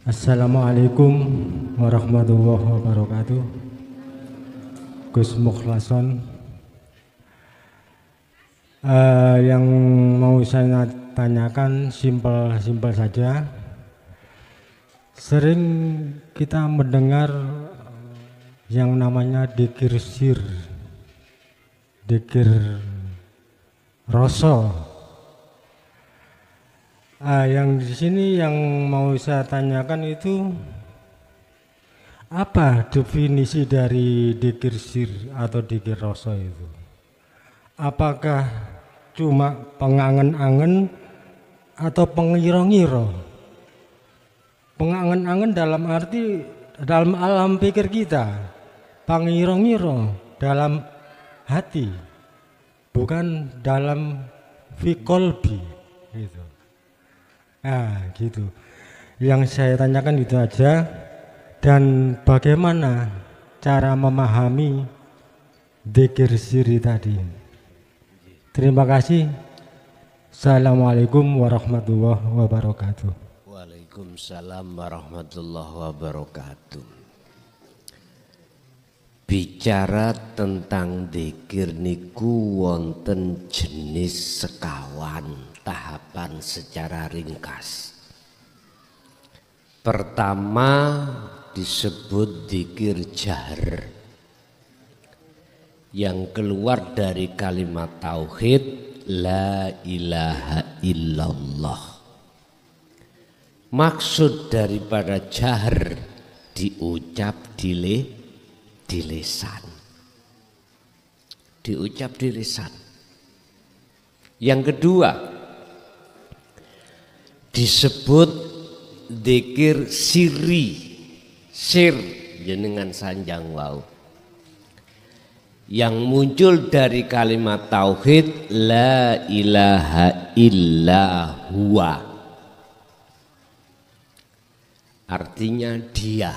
Assalamualaikum warahmatullahi wabarakatuh. Gus Mukhlason. Yang mau saya tanyakan simpel saja. Sering kita mendengar yang namanya dzikir sir, dzikir rasa. Yang di sini yang mau saya tanyakan itu apa definisi dari dzikir sir atau dzikir rasa itu? Apakah cuma pengangen-angen atau pengiro-ngiro? Pengangen-angen dalam arti dalam alam pikir kita, pengiro-ngiro dalam hati, bukan dalam fikolbi gitu. Nah gitu. Yang saya tanyakan itu aja. Dan bagaimana cara memahami dzikir siri tadi. Terima kasih. Assalamualaikum warahmatullahi wabarakatuh. Waalaikumsalam warahmatullahi wabarakatuh. Bicara tentang dzikir niku wonten jenis sekawan tahapan secara ringkas. Pertama disebut dzikir jahar yang keluar dari kalimat tauhid la ilaha illallah. Maksud daripada jahar diucap di lisan. Diucap di lisan. Yang kedua disebut dzikir siri, sir jenengan sanjang wau, yang muncul dari kalimat tauhid la ilaha illa huwa, artinya dia.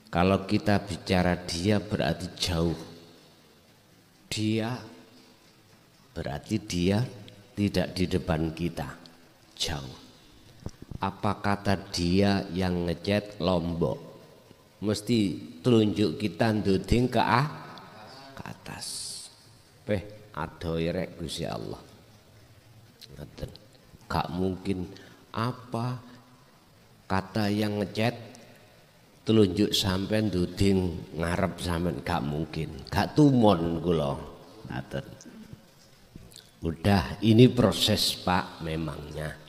Kalau kita bicara dia berarti jauh, dia berarti dia tidak di depan kita, jauh. Apa kata dia yang ngechat Lombok? Mesti telunjuk kita nduding ke atas. Adoh rek Gusti Allah. Ngoten. Gak mungkin apa kata yang ngechat telunjuk sampean nduding ngarep sampean, gak mungkin. Gak tumon kula. Ngoten. Udah ini proses Pak memangnya.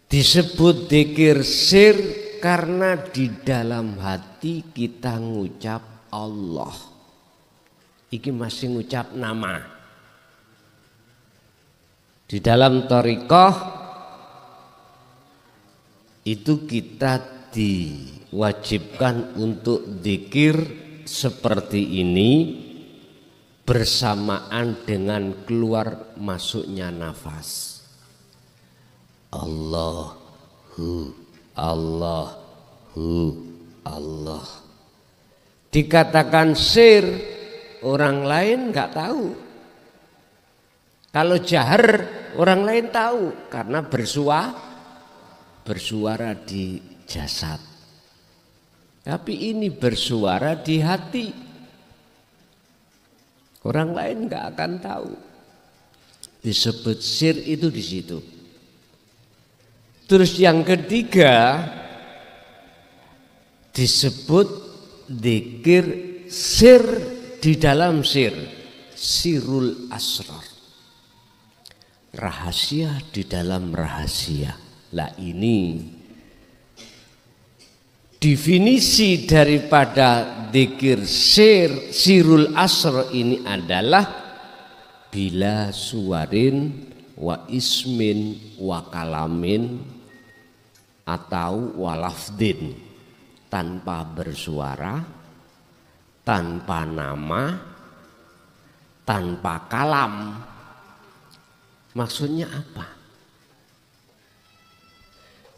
Disebut dzikir sir karena di dalam hati kita ngucap Allah. Iki masih ngucap nama. Di dalam thariqah itu kita diwajibkan untuk dzikir seperti ini bersamaan dengan keluar masuknya nafas. Allahu Allahu Allah. Dikatakan sir, orang lain nggak tahu. Kalau jahar orang lain tahu karena bersuara di jasad. Tapi ini bersuara di hati. Orang lain nggak akan tahu. Disebut sir itu di situ. Terus yang ketiga disebut dzikir sir di dalam sir, sirul asrar, rahasia di dalam rahasia. Lah ini definisi daripada dzikir sir, sirul asrar ini adalah bila suwarin wa ismin wa kalamin atau walafdin, tanpa bersuara, tanpa nama, tanpa kalam. Maksudnya apa?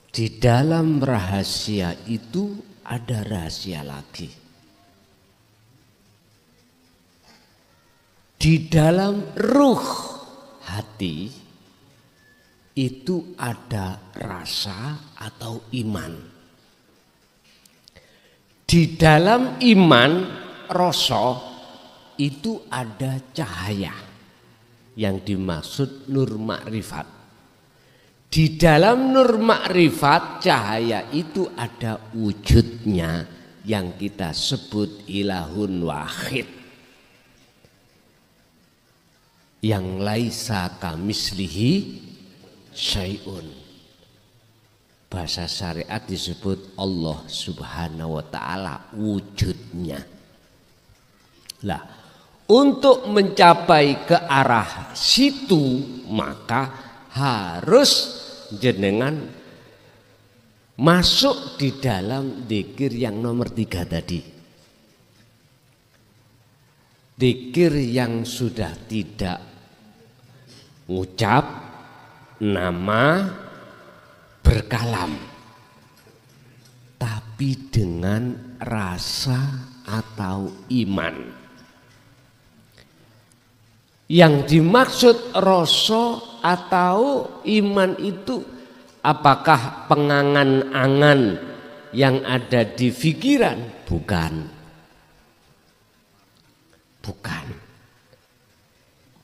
Di dalam rahasia itu ada rahasia lagi. Di dalam ruh hati itu ada rasa atau iman. Di dalam iman, rasa itu ada cahaya yang dimaksud nur makrifat. Di dalam nur makrifat, cahaya itu ada wujudnya yang kita sebut ilahun wahid, yang laisa kamislihi syai'un. Bahasa syariat disebut Allah Subhanahu wa ta'ala wujudnya. Lah, untuk mencapai ke arah situ maka harus jenengan masuk di dalam dzikir yang nomor 3 tadi. Dzikir yang sudah tidak ngucap nama, berkalam, tapi dengan rasa atau iman. Yang dimaksud rasa atau iman itu apakah pengangan-angan yang ada di pikiran? Bukan. Bukan.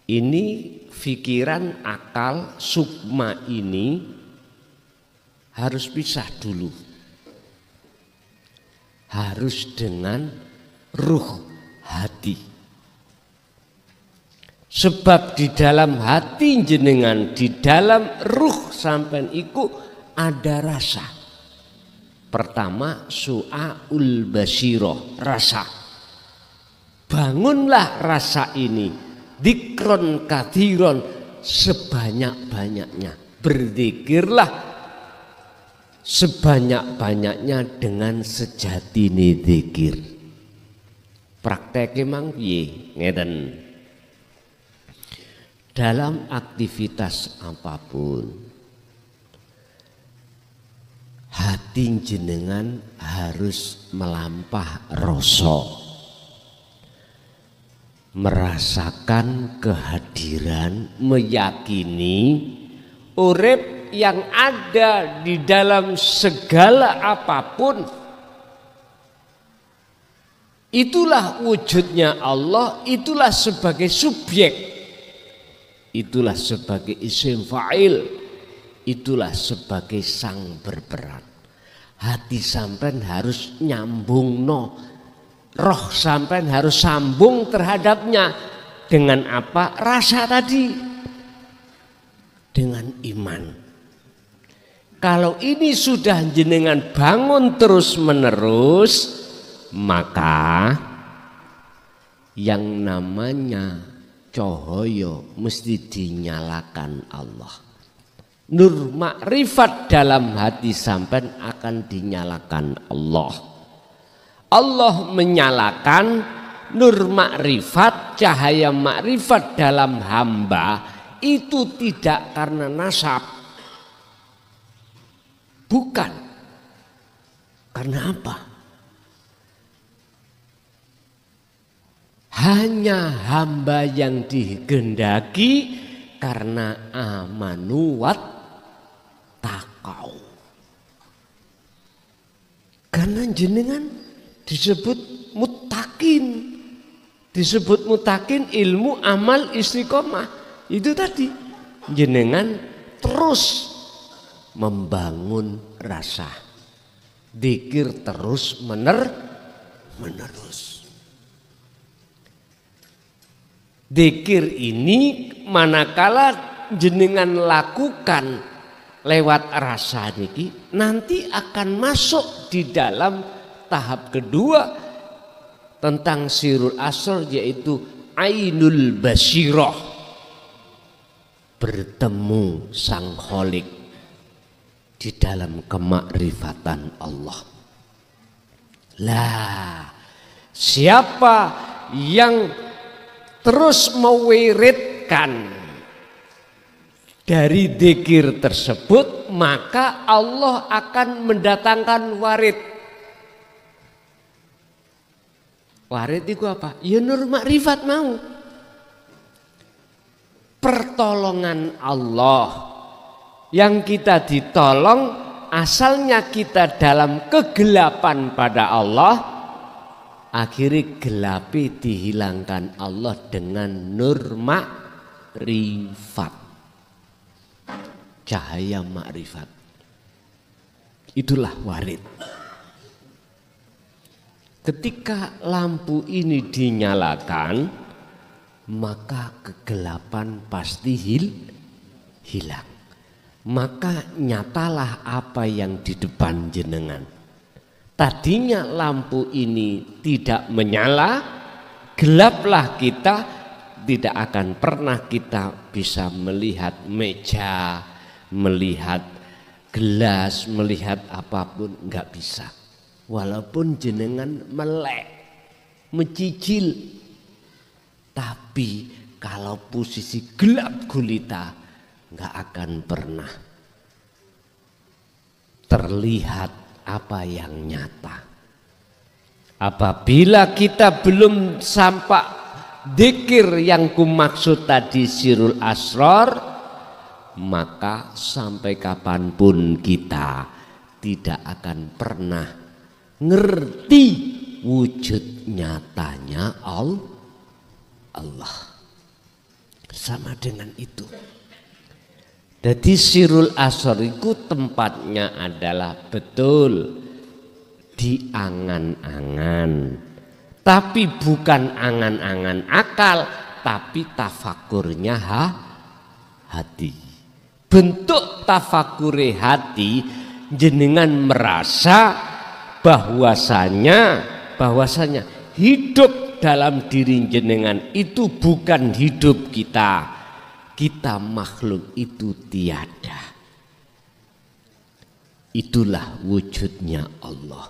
Ini pikiran, akal, sukma ini harus pisah dulu. Harus dengan ruh hati. Sebab di dalam hati jenengan, di dalam ruh sampean iku ada rasa. Pertama su'aul basiroh, rasa. Bangunlah rasa ini, dzikron kathiron, sebanyak-banyaknya. Berzikirlah sebanyak-banyaknya dengan sejatine dzikir. Prakteknya mang piye? Ngeten. Dalam aktivitas apapun, hati jenengan harus melampah rasa, merasakan kehadiran, meyakini urip yang ada di dalam segala apapun itulah wujudnya Allah, itulah sebagai subjek, itulah sebagai isim fa'il, itulah sebagai sang berperan. Hati sampean harus nyambung roh sampean harus sambung terhadapnya. Dengan apa? Rasa tadi. Dengan iman. Kalau ini sudah jenengan bangun terus menerus, maka yang namanya cahaya mesti dinyalakan Allah. Nur makrifat dalam hati sampean akan dinyalakan Allah. Allah menyalakan nur makrifat, cahaya makrifat dalam hamba itu tidak karena nasab. Bukan. Karena apa? Hanya hamba yang digendaki karena amanu wat takau. Karena jenengan disebut muttaqin. Disebut muttaqin ilmu, amal, istiqomah. Itu tadi. Jenengan terus membangun rasa. Dzikir terus menerus. Dzikir ini manakala jenengan lakukan lewat rasa niki nanti akan masuk di dalam tahap kedua tentang sirul asr, yaitu ainul basirah, bertemu sang kholik di dalam kemakrifatan Allah. Lah, siapa yang terus mewiridkan dari dzikir tersebut, maka Allah akan mendatangkan warid. Warid itu apa? Ya nur makrifat mau. Pertolongan Allah yang kita ditolong, asalnya kita dalam kegelapan pada Allah, akhirnya gelapi dihilangkan Allah dengan nur makrifat, cahaya makrifat. Itulah warid. Ketika lampu ini dinyalakan, maka kegelapan pasti hilang. Maka nyatalah apa yang di depan jenengan. Tadinya lampu ini tidak menyala, gelaplah kita, tidak akan pernah kita bisa melihat meja, melihat gelas, melihat apapun, enggak bisa. Walaupun jenengan melek, mencicil, tapi kalau posisi gelap gulita enggak akan pernah terlihat apa yang nyata. Apabila kita belum sampai dzikir yang kumaksud tadi sirul asrar, maka sampai kapanpun kita tidak akan pernah ngerti wujud nyatanya Allah. Sama dengan itu. Jadi sirul asrar itu tempatnya adalah betul di angan-angan. Tapi bukan angan-angan akal, tapi tafakurnya hati. Bentuk tafakure hati, jenengan merasa bahwasanya hidup dalam diri jenengan itu bukan hidup kita. Kita makhluk itu tiada. Itulah wujudnya Allah.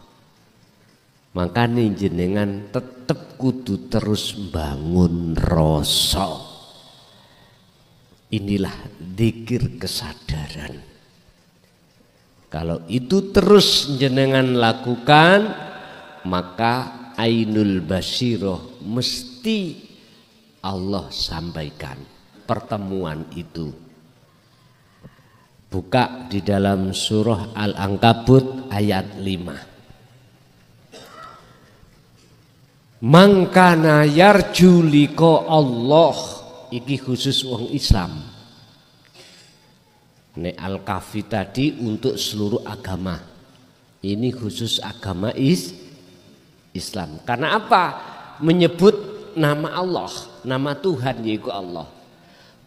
Makanya jenengan tetap kudu terus bangun rasa. Inilah dzikir kesadaran. Kalau itu terus jenengan lakukan, maka ainul basiroh mesti Allah sampaikan pertemuan itu. Buka di dalam surah Al-Ankabut ayat 5. Mangkana yarju liqa Allah, iki khusus wong Islam. Nek Al-Kahfi tadi untuk seluruh agama. Ini khusus agama Islam. Karena apa? Menyebut nama Allah, nama Tuhan yaitu Allah.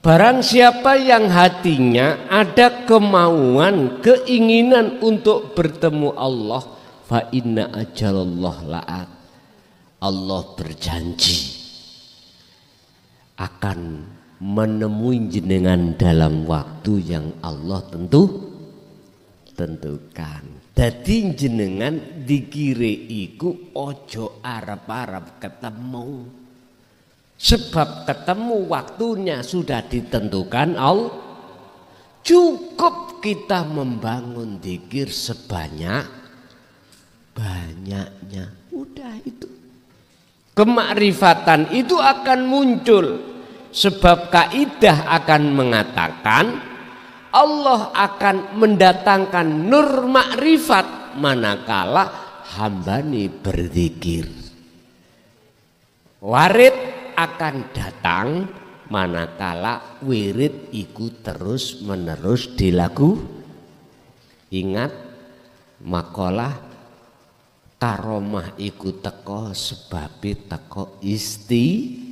Barang siapa yang hatinya ada kemauan, keinginan untuk bertemu Allah, fa inna ajalallah la'at. Allah berjanji akan menemui jenengan dalam waktu yang Allah tentukan. Dadi jenengan dikire iku ojo arep-arep ketemu. Sebab ketemu waktunya sudah ditentukan Allah. Cukup kita membangun dzikir sebanyak-banyaknya. Udah itu. Kemakrifatan itu akan muncul. Sebab kaidah akan mengatakan Allah akan mendatangkan nur makrifat manakala hambani berzikir. Warid akan datang manakala wirid iku terus menerus dilaku. Ingat makalah karomah iku teko sebabe teko istiqomah.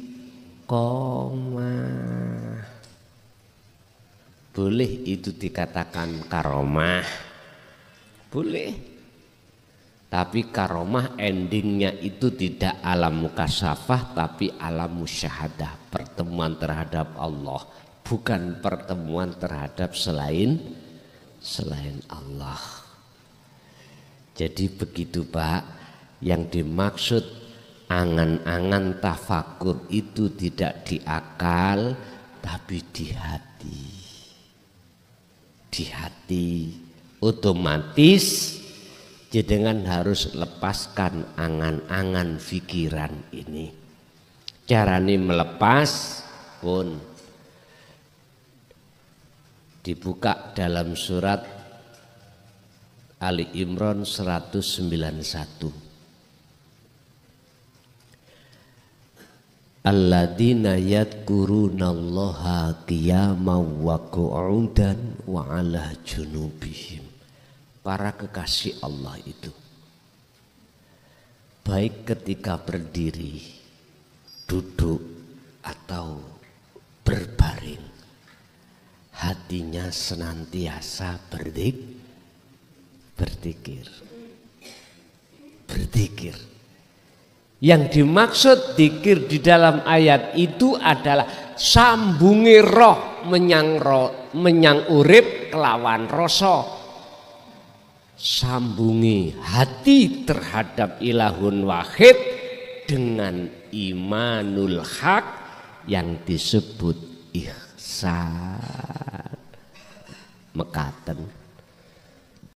Boleh itu dikatakan karomah, boleh. Tapi karomah endingnya itu tidak alam mukasyafah, tapi alam musyahadah, pertemuan terhadap Allah, bukan pertemuan terhadap selain Allah. Jadi begitu Pak, yang dimaksud angan-angan tafakur itu tidak di akal, tapi di hati. Di hati otomatis jenengan harus lepaskan angan-angan pikiran ini. Carane melepas pun dibuka dalam surat Ali Imran 191. Alladzina yadhkurunallaha qiyaman wa qu'udan wa 'ala junubihim. Para kekasih Allah itu baik ketika berdiri, duduk atau berbaring, hatinya senantiasa berzikir. Yang dimaksud zikir di dalam ayat itu adalah sambungi roh menyang urip kelawan rasa, sambungi hati terhadap ilahun wahid dengan imanul haq yang disebut ihsan. Mekaten.